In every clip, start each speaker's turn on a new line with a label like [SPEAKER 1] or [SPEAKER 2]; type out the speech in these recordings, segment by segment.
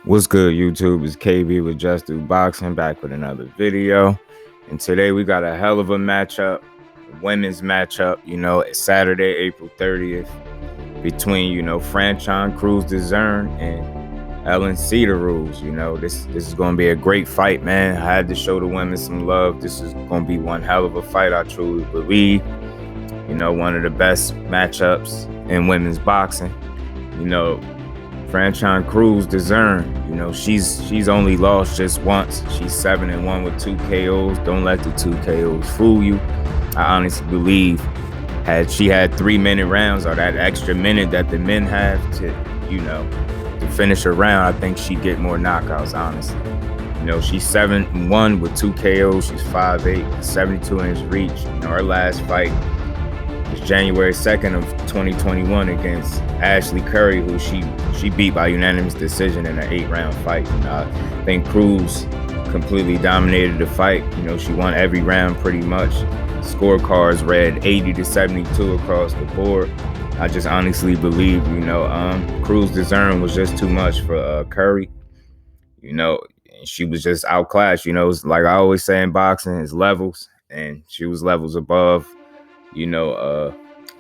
[SPEAKER 1] What's good, YouTube? It's KB with Just Do Boxing, back with another video. And today we got a hell of a matchup, a women's matchup. It's Saturday, April 30th, between Franchon Dezurn and Elin Cerderroos. This is gonna be a great fight, man. I had to show the women some love. This is gonna be one hell of a fight, I truly believe. One of the best matchups in women's boxing. Franchon Dezurn, she's only lost just once. She's 7-1 with 2 KOs. Don't let the 2 KOs fool you. I honestly believe had she had 3-minute rounds or that extra minute that the men have to finish her round, I think she'd get more knockouts, honestly. She's 7-1 with 2 KOs. She's 5'8", 72-inch reach. Her last fight was January 2nd of 2021 against Ashley Curry, who she beat by unanimous decision in an 8-round fight. I think Cruz completely dominated the fight. She won every round pretty much. Scorecards read 80-72 across the board. I just honestly believe, Dezurn was just too much for Curry. She was just outclassed. It's like I always say in boxing, it's levels, and she was levels above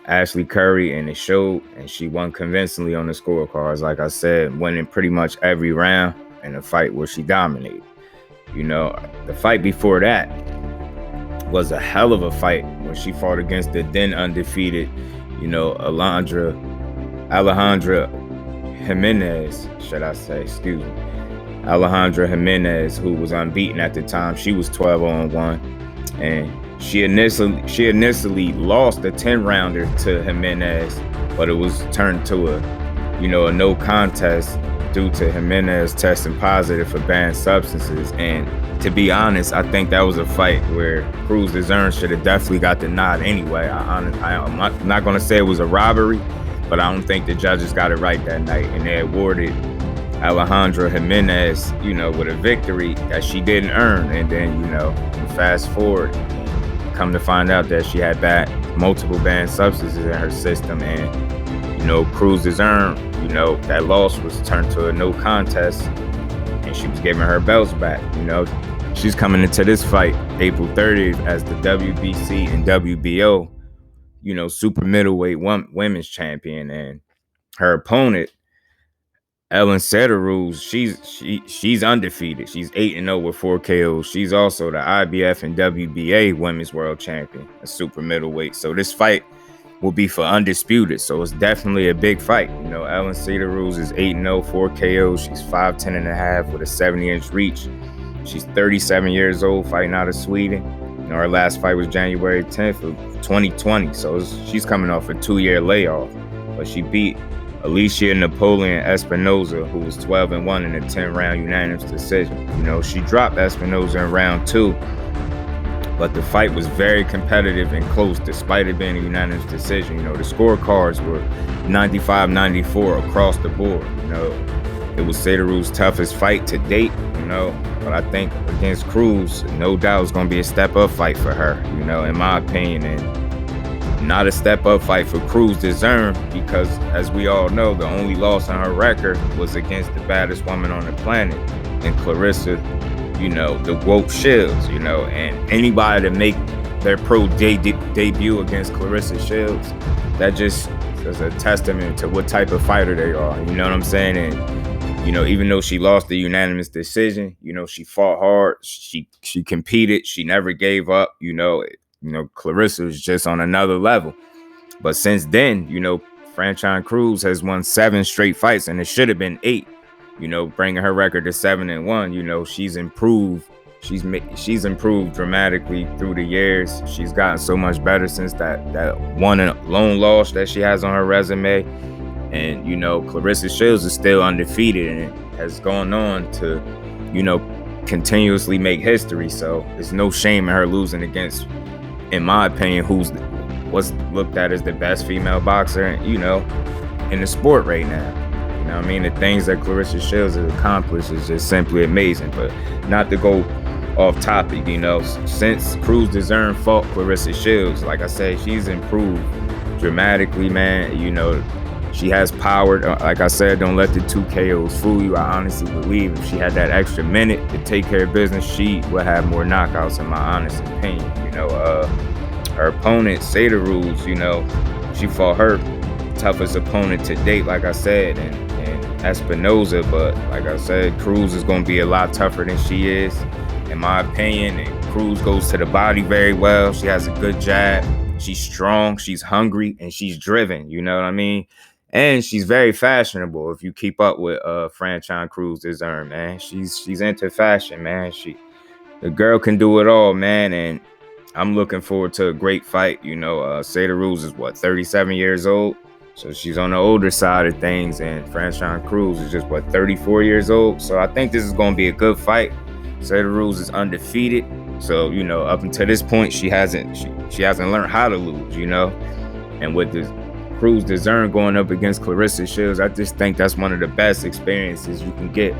[SPEAKER 1] Ashley Curry, and it showed, and she won convincingly on the scorecards. Like I said, winning pretty much every round in a fight where she dominated. The fight before that was a hell of a fight when she fought against the then undefeated, Alejandra Jimenez, Alejandra Jimenez, who was unbeaten at the time. She was 12-1, and she initially lost a 10-rounder to Jimenez, but it was turned to a no contest due to Jimenez testing positive for banned substances. And to be honest, I think that was a fight where Dezurn should have definitely got the nod anyway. I'm not going to say it was a robbery, but I don't think the judges got it right that night, and they awarded Alejandra Jimenez, with a victory that she didn't earn. And then, fast forward, come to find out that she had multiple banned substances in her system, and Dezurn, that loss was turned to a no contest, and she was giving her belts back. She's coming into this fight April 30th as the WBC and WBO, super middleweight women's champion, and her opponent, Elin Cerderroos, she's undefeated. She's 8-0 with 4 KOs. She's also the IBF and WBA women's world champion, a super middleweight. So this fight will be for undisputed. So it's definitely a big fight. Elin Cerderroos is 8-0, 4 KOs. She's 5'10.5" with a 70-inch reach. She's 37 years old, fighting out of Sweden. Her last fight was January 10th of 2020. So she's coming off a 2-year layoff, but she beat Alicia Napoleon Espinoza, who was 12-1 in a 10-round unanimous decision. She dropped Espinoza in round 2, but the fight was very competitive and close despite it being a unanimous decision. The scorecards were 95-94 across the board. It was Cerderroos' toughest fight to date, but I think against Cruz, no doubt it's going to be a step-up fight for her, in my opinion. And not a step-up fight for Dezurn, because as we all know, the only loss on her record was against the baddest woman on the planet, and Clarissa, the Woke Shields, and anybody to make their pro debut against Clarissa Shields, that just is a testament to what type of fighter they are. You know what I'm saying? And even though she lost the unanimous decision, she fought hard, she competed, she never gave up. Clarissa was just on another level. But since then, Franchon Cruz has won 7 straight fights, and it should have been 8. Bringing her record to 7-1. She's improved. She's improved dramatically through the years. She's gotten so much better since that one lone loss that she has on her resume. And Clarissa Shields is still undefeated and has gone on to continuously make history. So there's no shame in her losing against, in my opinion, what's looked at as the best female boxer, in the sport right now. The things that Clarissa Shields has accomplished is just simply amazing. But not to go off topic, since Dezurn fought Clarissa Shields, like I said, she's improved dramatically, man. She has power. Like I said, don't let the 2 KOs fool you. I honestly believe if she had that extra minute to take care of business, she would have more knockouts, in my honest opinion. Her opponent, Cerderroos, she fought her toughest opponent to date, like I said, and Espinoza. But like I said, Cruz is going to be a lot tougher than she is, in my opinion. And Cruz goes to the body very well. She has a good jab. She's strong. She's hungry, and she's driven. You know what I mean? And she's very fashionable. If you keep up with Franchon Cruz Dezurn, man, she's into fashion, man. The girl can do it all, man. And I'm looking forward to a great fight. Cerderroos is 37 years old, so she's on the older side of things, and Franchon Cruz is just 34 years old. So I think this is going to be a good fight. Cerderroos is undefeated, so up until this point she hasn't learned how to lose. And with this Cruz Dezurn going up against Claressa Shields, I just think that's one of the best experiences you can get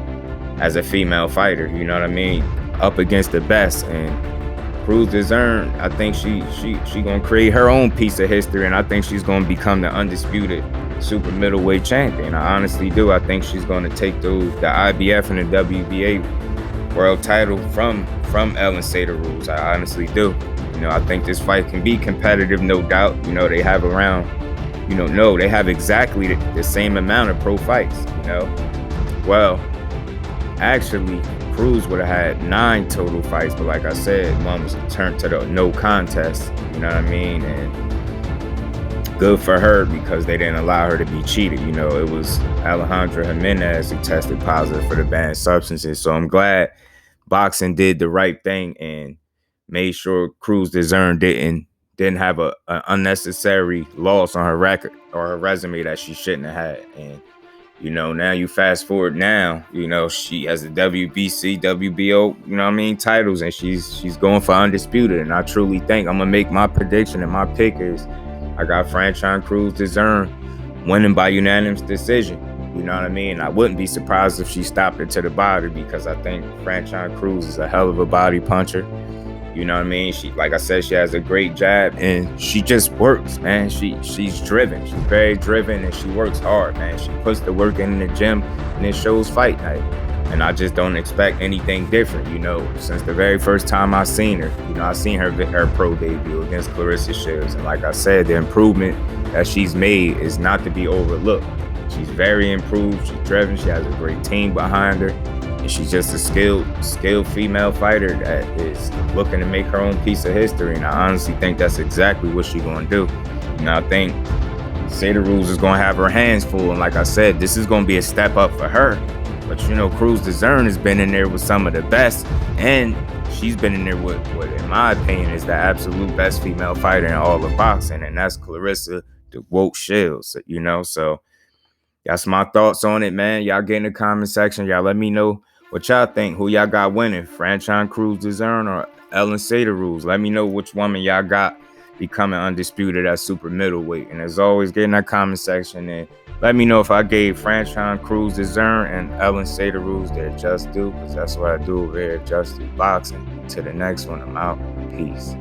[SPEAKER 1] as a female fighter. You know what I mean? Up against the best. And Cruz Dezurn, I think she gonna create her own piece of history, and I think she's gonna become the undisputed super middleweight champion. I honestly do. I think she's gonna take the IBF and the WBA world title from Elin Cerderroos. I honestly do. I think this fight can be competitive, no doubt. They have around, they have exactly the same amount of pro fights. Well, actually, Cruz would have had 9 total fights, but like I said, one was turned to the no contest. You know what I mean? And good for her, because they didn't allow her to be cheated. It was Alejandra Jimenez who tested positive for the banned substances. So I'm glad boxing did the right thing and made sure Cruz Dezurn didn't have an unnecessary loss on her record or her resume that she shouldn't have had. And now you fast forward now, she has the WBC, WBO, titles, and she's going for undisputed. And I truly think I'm going to make my prediction, and my pick is I got Franchon Cruz Dezurn winning by unanimous decision. You know what I mean? I wouldn't be surprised if she stopped her to the body, because I think Franchon Cruz is a hell of a body puncher. You know what I mean? She, like I said, she has a great jab, and she just works, man. She's driven. She's very driven, and she works hard, man. She puts the work in the gym, and it shows fight night. And I just don't expect anything different, since the very first time I seen her. I seen her pro debut against Claressa Shields. And like I said, the improvement that she's made is not to be overlooked. She's very improved. She's driven. She has a great team behind her. And she's just a skilled female fighter that is looking to make her own piece of history. And I honestly think that's exactly what she's going to do. I think Cerderroos is going to have her hands full. And like I said, this is going to be a step up for her. But, Cruz Dezurn has been in there with some of the best. And she's been in there with what, in my opinion, is the absolute best female fighter in all of boxing. And that's Claressa Shields, So that's my thoughts on it, man. Y'all get in the comment section. Y'all let me know what y'all think. Who y'all got winning? Franchon Cruz Dezurn or Elin Cerderroos? Let me know which woman y'all got becoming undisputed at super middleweight. And as always, get in that comment section and let me know if I gave Franchon Cruz Dezurn and Elin Cerderroos their just due, because that's what I do over here at Just Do Boxing. To the next one, I'm out. Peace.